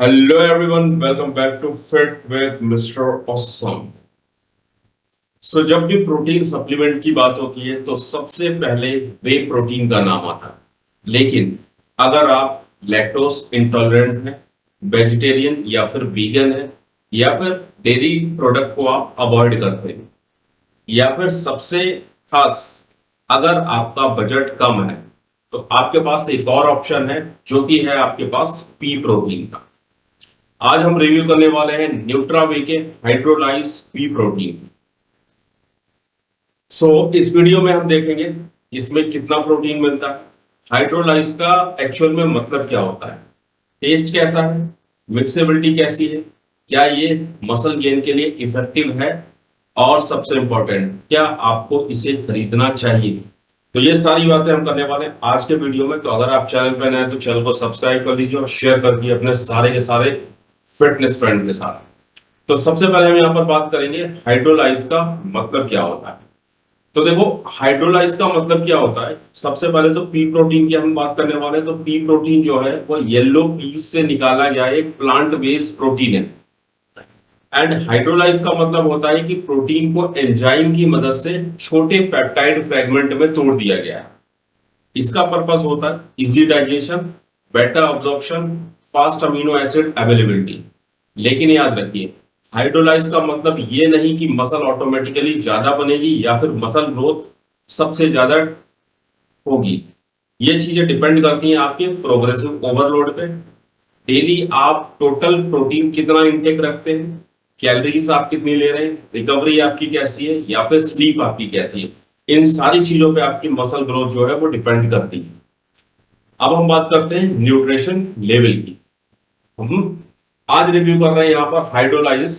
Hello everyone, welcome back to fit with mister awesome. So जब भी protein supplement की बात होती है तो सबसे पहले वे प्रोटीन का नाम आता है। लेकिन अगर आप लैक्टोज इंटॉलरेंट हैं, वेजिटेरियन या फिर वीगन है, या फिर डेयरी प्रोडक्ट को आप अवॉइड करते हैं, या फिर सबसे खास अगर आपका बजट कम है, तो आपके पास एक और ऑप्शन है जो कि है आपके पास पी प्रोटीन का। आज हम रिव्यू करने वाले हैं न्यूट्रावे के हाइड्रोलाइज पी प्रोटीन। इस वीडियो में हम देखेंगे इसमें कितना प्रोटीन मिलता है, हाइड्रोलाइज का एक्चुअल में मतलब क्या होता है, टेस्ट कैसा है, मिक्सेबिलिटी कैसी है, क्या ये मसल गेन के लिए इफेक्टिव है, और सबसे इंपॉर्टेंट क्या आपको इसे खरीदना चाहिए। तो ये सारी बातें हम करने वाले हैं आज के वीडियो में। तो अगर आप चैनल पर नए हैं तो चैनल को सब्सक्राइब कर लीजिए और शेयर कर दिए अपने सारे के सारे फिटनेस फ्रेंड के साथ। तो सबसे पहले हम यहाँ पर बात करेंगे हाइड्रोलाइज का मतलब क्या होता है। तो देखो, हाइड्रोलाइज का मतलब क्या होता है। सबसे पहले तो पी प्रोटीन की हम बात करने वाले हैं। तो पी प्रोटीन जो है वो येलो पीस से निकाला गया एक प्लांट बेस्ड प्रोटीन है। एंड हाइड्रोलाइज का मतलब होता है कि प्रोटीन को एंजाइम की मदद से छोटे पेप्टाइड फ्रेगमेंट में तोड़ दिया गया है। इसका पर्पस होता है easy digestion, better absorption, fast amino acid availability. लेकिन याद रखिए, हाइड्रोलाइज का मतलब ये नहीं कि मसल ऑटोमेटिकली ज्यादा बनेगी या फिर मसल ग्रोथ सबसे ज्यादा होगी। ये चीजें डिपेंड करती हैं आपके प्रोग्रेसिव ओवरलोड पे। डेली आप टोटल प्रोटीन कितना इंटेक रखते हैं, कैलोरीज आप कितनी ले रहे हैं, रिकवरी आपकी कैसी है, या फिर स्लीप आपकी कैसी है, इन सारी चीजों पे आपकी मसल ग्रोथ जो है वो डिपेंड करती है। अब हम बात करते हैं न्यूट्रिशन लेवल की। हम आज रिव्यू कर रहे हैं यहाँ पर हाइड्रोलाइज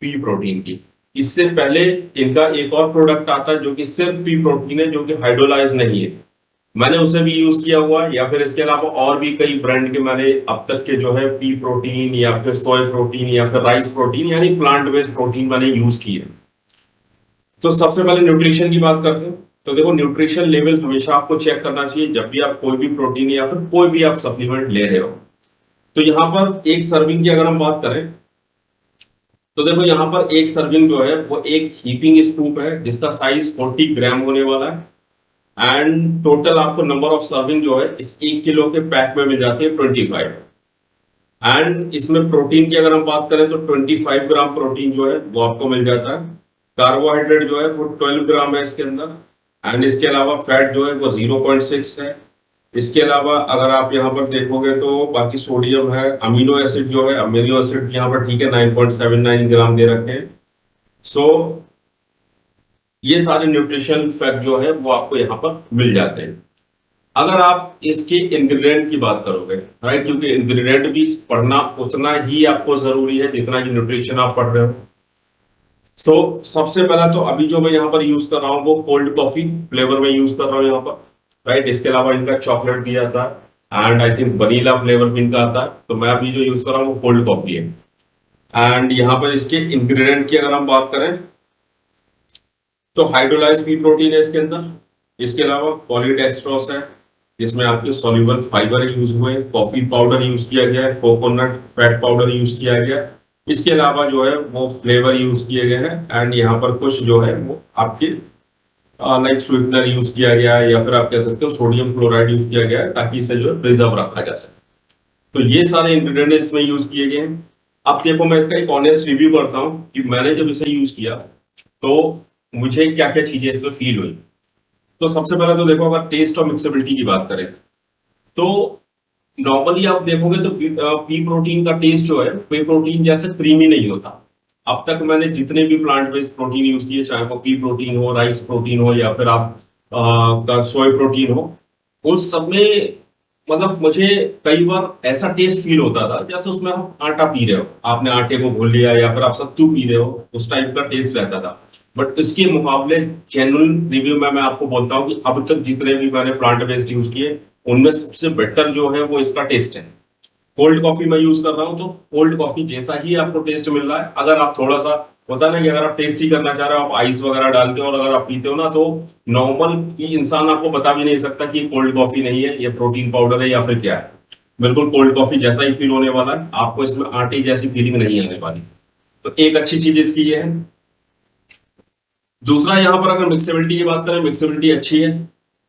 पी प्रोटीन की। इससे पहले इनका एक और प्रोडक्ट आता है जो कि सिर्फ पी प्रोटीन है, जो कि हाइड्रोलाइज नहीं है। मैंने उसे भी यूज किया हुआ है, या फिर इसके अलावा और भी कई ब्रांड के मैंने अब तक के जो है पी प्रोटीन या फिर सोय प्रोटीन या फिर राइस प्रोटीन यानी प्लांट बेस्ड प्रोटीन मैंने यूज किए। तो सबसे पहले न्यूट्रिशन की बात करते हैं। तो देखो, न्यूट्रिशन लेवल हमेशा आपको चेक करना चाहिए जब भी आप कोई भी प्रोटीन या फिर कोई भी आप सप्लीमेंट ले रहे हो। तो यहाँ पर एक सर्विंग की अगर हम बात करें, तो देखो यहाँ पर एक सर्विंग जो है वो एक हीपिंग स्कूप है जिसका साइज 40 ग्राम होने वाला है। एंड टोटल आपको नंबर ऑफ सर्विंग जो है इस 1 किलो के पैक में मिल जाती है 25। एंड इसमें प्रोटीन की अगर हम बात करें तो 25 ग्राम प्रोटीन जो है वो आपको मिल जाता है। कार्बोहाइड्रेट जो है वो 12 ग्राम है इसके अंदर। एंड इसके अलावा फैट जो है वो 0.6 है। इसके अलावा अगर आप यहाँ पर देखोगे तो बाकी सोडियम है, अमीनो एसिड जो है, अमीनो एसिड यहाँ पर ठीक है 9.79 ग्राम दे रखे हैं। सो ये सारे न्यूट्रिशन फैक्ट जो है वो आपको यहाँ पर मिल जाते हैं। अगर आप इसके इंग्रेडिएंट की बात करोगे, राइट, क्योंकि इंग्रेडिएंट भी पढ़ना उतना ही आपको जरूरी है जितना कि न्यूट्रिशन आप पढ़ रहे हो। सबसे पहला तो अभी जो मैं यहाँ पर यूज कर रहा हूँ वो कोल्ड कॉफी फ्लेवर में यूज कर रहा हूँ यहाँ पर, राइट। इसके अलावा इनका चॉकलेट भी आता है and I think vanilla flavour भी इनका आता है। तो मैं अभी जो यूज कर रहा हूँ वो कोल्ड कॉफी है। एंड यहाँ पर इसके इंग्रेडिएंट की अगर हम बात करें तो हाइड्रोलाइज पी प्रोटीन है इसके अंदर। इसके अलावा पॉलीडेक्स्ट्रोस है जिसमें आपके सॉल्युबल फाइबर यूज हुए, कॉफी पाउडर यूज किया गया है, कोकोनट फैट पाउडर यूज किया गया है। इसके अलावा जो है वो फ्लेवर यूज किए गए हैं। एंड यहाँ पर कुछ जो है वो आपके लाइक स्वीटनर यूज किया गया है, या फिर आप कह सकते हो सोडियम क्लोराइड यूज किया गया है ताकि इसे जो है प्रिजर्व रखा जा सके। तो ये सारे इंग्रेडिएंट इसमें यूज किए गए हैं। अब देखो, मैं इसका एक ऑनेस्ट रिव्यू करता हूँ कि मैंने जब इसे यूज किया तो मुझे क्या क्या चीजें इसमें फील हुई। तो सबसे पहले तो देखो, अगर टेस्ट और मिक्सेबिलिटी की बात करें तो नॉर्मली आप देखोगे तो पी प्रोटीन का टेस्ट जो है वे प्रोटीन जैसे क्रीमी नहीं होता। अब तक मैंने जितने भी प्लांट बेस्ड प्रोटीन यूज किए, चाहे वो पी प्रोटीन हो, राइस प्रोटीन हो, या फिर आप का सोय प्रोटीन हो, उन सब में मतलब मुझे कई बार ऐसा टेस्ट फील होता था जैसे उसमें आप आटा पी रहे हो, आपने आटे को घोल लिया, या फिर आप सत्तू पी रहे हो, उस टाइप का टेस्ट रहता था। बट इसके मुकाबले जेन्युइन रिव्यू में मैं आपको बोलता हूँ कि अब तक जितने भी मैंने प्लांट बेस्ड यूज किए उनमें सबसे बेटर जो है वो इसका टेस्ट है। कोल्ड कॉफी मैं यूज कर रहा हूँ तो कोल्ड कॉफी जैसा ही आपको टेस्ट मिल रहा है। अगर आप थोड़ा सा होता है ना कि अगर आप टेस्टी करना चाह रहे हो, आप आइस वगैरह डाल के और अगर आप पीते हो ना, तो नॉर्मल इंसान आपको बता भी नहीं सकता कि ये कोल्ड कॉफी नहीं है, ये प्रोटीन पाउडर है या फिर क्या है। बिल्कुल कोल्ड कॉफी जैसा ही फील होने वाला है, आपको इसमें आटे जैसी फीलिंग नहीं आने वाली। तो एक अच्छी चीज इसकी ये है। दूसरा यहाँ पर अगर मिक्सेबिलिटी की बात करें, मिक्सेबिलिटी अच्छी है।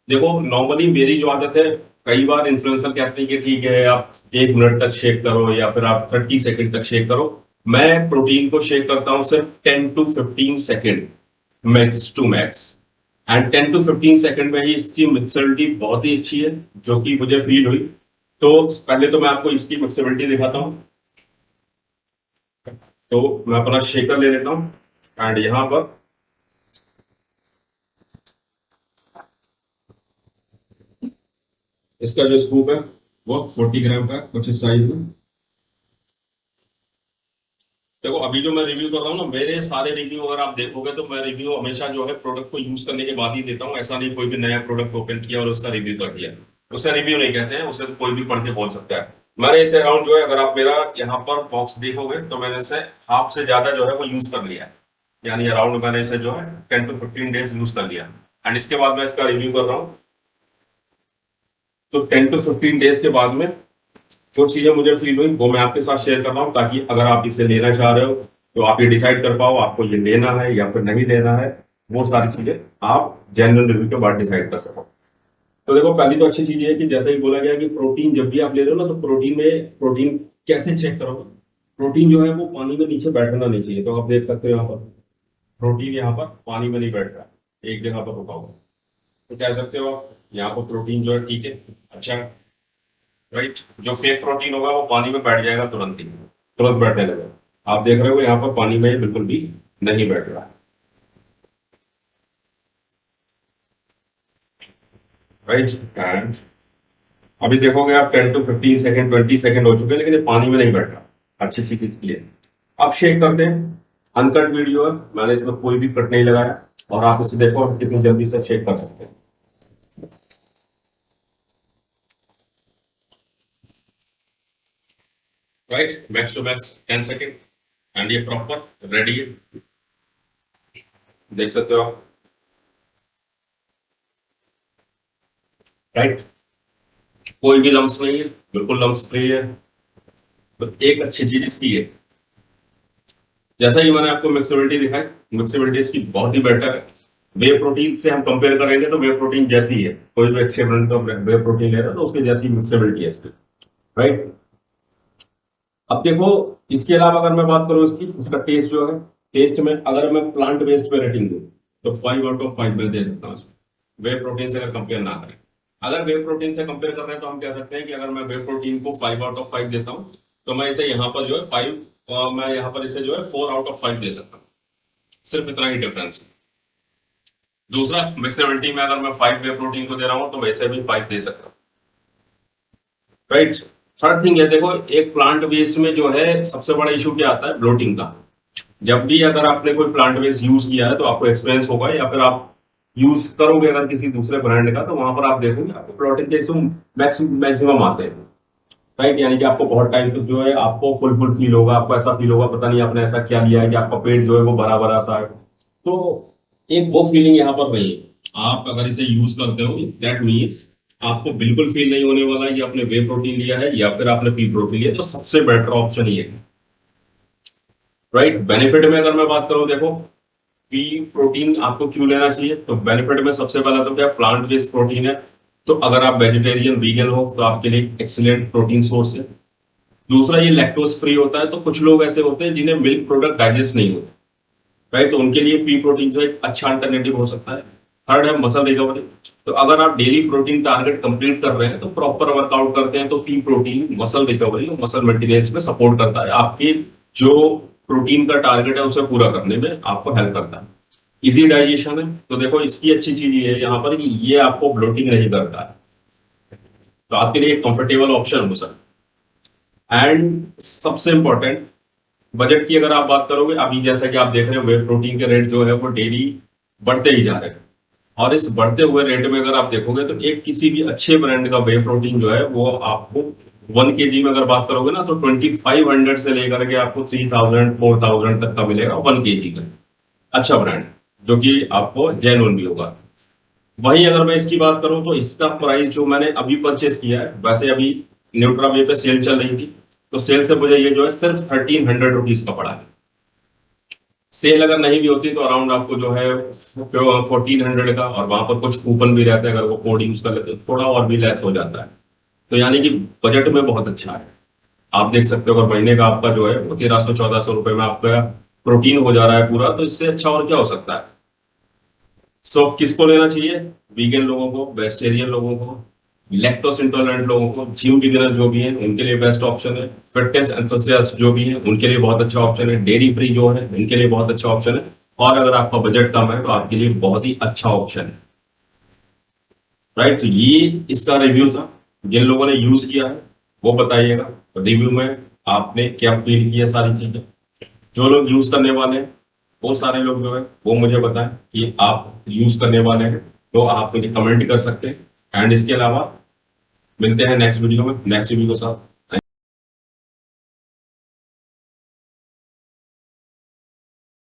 देखो नॉर्मली मेरी जो आदत है, कई बार इन्फ्लुएंसर कहते हैं कि ठीक है आप 1 मिनट तक शेक करो या फिर आप 30 सेकंड तक शेक करो। मैं प्रोटीन को शेक करता हूँ सिर्फ 10 to 15 second, max to max. And 10 to 15 second में ही इसकी मिक्सेबिलिटी बहुत ही अच्छी है, जो कि मुझे फील हुई। तो पहले तो मैं आपको इसकी मिक्सेबिलिटी दिखाता हूँ। तो मैं अपना शेकर ले लेता हूँ एंड यहाँ पर इसका जो स्कूप है वो 40 ग्राम का कुछ इस साइज में। देखो अभी जो मैं रिव्यू कर रहा हूँ ना, मेरे सारे रिव्यू अगर आप देखोगे तो मैं रिव्यू हमेशा जो है प्रोडक्ट को यूज करने के बाद ही देता हूँ। ऐसा नहीं कोई भी नया प्रोडक्ट ओपन किया और उसका रिव्यू कर दिया, उसे रिव्यू नहीं कहते हैं, उसे कोई भी पढ़ के बोल सकता है। मैंने इसे अराउंड जो है, अगर आप मेरा यहाँ पर बॉक्स देखोगे तो मैंने इसे हाफ से ज्यादा जो है वो यूज कर लिया है। यानी अराउंड मैंने इसे जो है 10 to 15 डेज यूज कर लिया। एंड इसके बाद मैं इसका रिव्यू कर रहा हूँ। तो 10 to 15 डेज के बाद में जो चीजें मुझे फील हुई वो मैं आपके साथ शेयर कर रहा हूँ, ताकि अगर आप इसे लेना चाह रहे हो तो आप ये डिसाइड कर पाओ आपको ये लेना है या फिर नहीं लेना है। वो सारी चीजें आप जनरल रिव्यू के बाद डिसाइड कर सको। तो देखो पहली तो अच्छी चीज ये है कि जैसे ही बोला गया कि प्रोटीन जब भी आप ले रहे हो ना, तो प्रोटीन कैसे चेक करोगे। प्रोटीन जो है वो पानी में नीचे बैठना नहीं चाहिए। तो आप देख सकते हो यहाँ पर प्रोटीन यहाँ पर पानी में नहीं बैठ रहा, एक जगह पर रुका हुआ। तो कह सकते हो आप यहाँ पर प्रोटीन जो है ठीक है, अच्छा है, राइट। जो फेक प्रोटीन होगा वो पानी में बैठ जाएगा तुरंत ही, तुरंत बैठने लगेगा। आप देख रहे हो यहाँ पर पानी में ये बिल्कुल भी नहीं बैठ रहा है, राइट। एंड अभी देखोगे आप 10 to 15 सेकेंड 20 सेकेंड हो चुके हैं, लेकिन ये पानी में नहीं बैठ रहा। अच्छी चीज इसकी है। अब शेक करते हैं। अनकट वीडियो है, मैंने इसमें कोई भी कट नहीं लगाया, और आप इसे देखो कितनी जल्दी से शेक कर सकते हैं। Right, max to max 10 second and ये प्रॉपर रेडी है, देख सकते हो आप, राइट। कोई भी लम्स नहीं है, बिल्कुल लम्स फ्री है। तो एक अच्छी चीज इसकी है, जैसा ही मैंने आपको मिक्सेबिलिटी दिखाई, मिक्सेबिलिटी इसकी बहुत ही बेटर है। वे प्रोटीन से हम कंपेयर करेंगे तो वे प्रोटीन जैसी है, कोई भी अच्छे ब्रांड का वे प्रोटीन ले रहा है तो उसकी जैसी मिक्सेबिलिटी है इसकी, राइट। अब देखो इसके अलावा अगर मैं बात करूं इसकी, इसका टेस्ट जो है, टेस्ट में अगर मैं प्लांट बेस्ड पे रेटिंग दूं तो 5 आउट ऑफ 5 मैं दे सकता हूँ वे प्रोटीन से अगर कंपेयर ना करें। अगर वे प्रोटीन से कंपेयर कर रहे हैं तो हम कह सकते हैं कि अगर मैं वे प्रोटीन को 5 आउट ऑफ 5 देता हूँ, तो मैं इसे यहाँ पर जो है 5, मैं यहाँ पर इसे जो है 4 आउट ऑफ 5 दे सकता हूँ। सिर्फ इतना ही डिफरेंस है। दूसरा, मिक्सेबिलिटी में अगर मैं 5 वे प्रोटीन को दे रहा हूँ तो वैसे भी 5 दे सकता हूँ, राइट। थर्ड थिंग है, देखो एक प्लांट बेस्ड में जो है सबसे बड़ा इशू क्या आता है, ब्लोटिंग का। जब भी अगर आपने कोई प्लांट बेस्ड यूज किया है तो आपको एक्सपीरियंस होगा, या फिर आप यूज करोगे अगर किसी दूसरे ब्रांड का, तो वहां पर आप देखोगे आपको ब्लोटिंग के इशू मैक्सिमम आते हैं, राइट। यानी कि आपको बहुत टाइम तक जो है आपको फुल फुल फील होगा, आपको ऐसा फील होगा पता नहीं आपने ऐसा क्या लिया है कि आपका पेट जो है वो भरा भरा सा है। तो एक वो फीलिंग यहाँ पर नहीं है। आप अगर इसे यूज करते हो, दैट मीन्स आपको बिल्कुल फील नहीं होने वाला है कि आपने वे प्रोटीन लिया है या फिर आपने पी प्रोटीन लिया, तो सबसे बेटर ऑप्शन ये है, राइट। बेनिफिट में अगर मैं बात करूं, देखो पी प्रोटीन आपको क्यों लेना चाहिए, तो बेनिफिट में सबसे पहला तो क्या, प्लांट बेस्ड प्रोटीन है। तो अगर आप वेजिटेरियन वीगन हो तो आपके लिए एक्सीलेंट प्रोटीन सोर्स है। दूसरा, ये लैक्टोज फ्री होता है, तो कुछ लोग ऐसे होते हैं जिन्हें मिल्क प्रोडक्ट डाइजेस्ट नहीं होते, राइट। तो उनके लिए पी प्रोटीन जो एक अच्छा अल्टरनेटिव हो सकता है। थर्ड है मसल रिकवरी। तो अगर आप डेली प्रोटीन टारगेट कंप्लीट कर रहे हैं, तो प्रॉपर वर्कआउट करते हैं, तो पी प्रोटीन मसल रिकवरी और मसल मेंटेनेंस में सपोर्ट करता है, आपकी जो प्रोटीन का टारगेट है उसे पूरा करने में आपको हेल्प करता है। इजी डाइजेशन है, तो देखो इसकी अच्छी चीज ये है यहाँ पर कि ये आपको ब्लोटिंग नहीं करता है, तो आपके लिए एक कंफर्टेबल ऑप्शन हो सकता है। एंड सबसे इंपॉर्टेंट, बजट की अगर आप बात करोगे, अभी जैसा कि आप देख रहे हो वे प्रोटीन के रेट जो है वो डेली बढ़ते ही जा रहे हैं। और इस बढ़ते हुए रेट में अगर आप देखोगे तो एक किसी भी अच्छे ब्रांड का वे प्रोटीन जो है वो आपको 1 kg में अगर बात करोगे ना, तो 2500 से लेकर के आपको 3000 4000 तक का मिलेगा 1 kg का, अच्छा ब्रांड, जो कि आपको जेन्युइन भी होगा। वहीं अगर मैं इसकी बात करूं तो इसका प्राइस जो मैंने अभी परचेस किया है, वैसे अभी न्यूट्रावे पे सेल चल रही थी, तो सेल से मुझे ये जो है सिर्फ 1300 रुपीज का पड़ा है। सेल अगर नहीं भी होती तो अराउंड आपको जो है 1400 का, और वहां पर कुछ कूपन भी रहते हैं, अगर वो कोड यूज कर लेते हैं थोड़ा और भी लेस हो जाता है। तो यानी कि बजट में बहुत अच्छा है। आप देख सकते हो अगर महीने का आपका जो है वो 1300-1400 रुपए में आपका प्रोटीन हो जा रहा है पूरा, तो इससे अच्छा और क्या हो सकता है। सो किसको लेना चाहिए? वीगन लोगों को, वेजिटेरियन लोगों को, लैक्टोस इंटॉलरेंट लोगों को, जिम बिगिनर जो भी हैं उनके लिए बेस्ट ऑप्शन है, फिटनेस एंथुसियास्ट जो भी हैं उनके लिए बहुत अच्छा ऑप्शन है, डेयरी फ्री जो है उनके लिए बहुत अच्छा ऑप्शन है, और अगर आपका बजट कम है तो आपके लिए बहुत ही अच्छा ऑप्शन है। राइट, तो ये इसका रिव्यू था। जिन लोगों ने यूज किया है वो बताइएगा रिव्यू में आपने क्या फील किया सारी चीजें। जो लोग यूज करने वाले हैं वो सारे लोग जो है वो मुझे बताएं कि आप यूज करने वाले हैं, तो आप मुझे कमेंट कर सकते हैं। एंड इसके अलावा मिलते हैं नेक्स्ट वीडियो में नेक्स्ट वीडियो के साथ।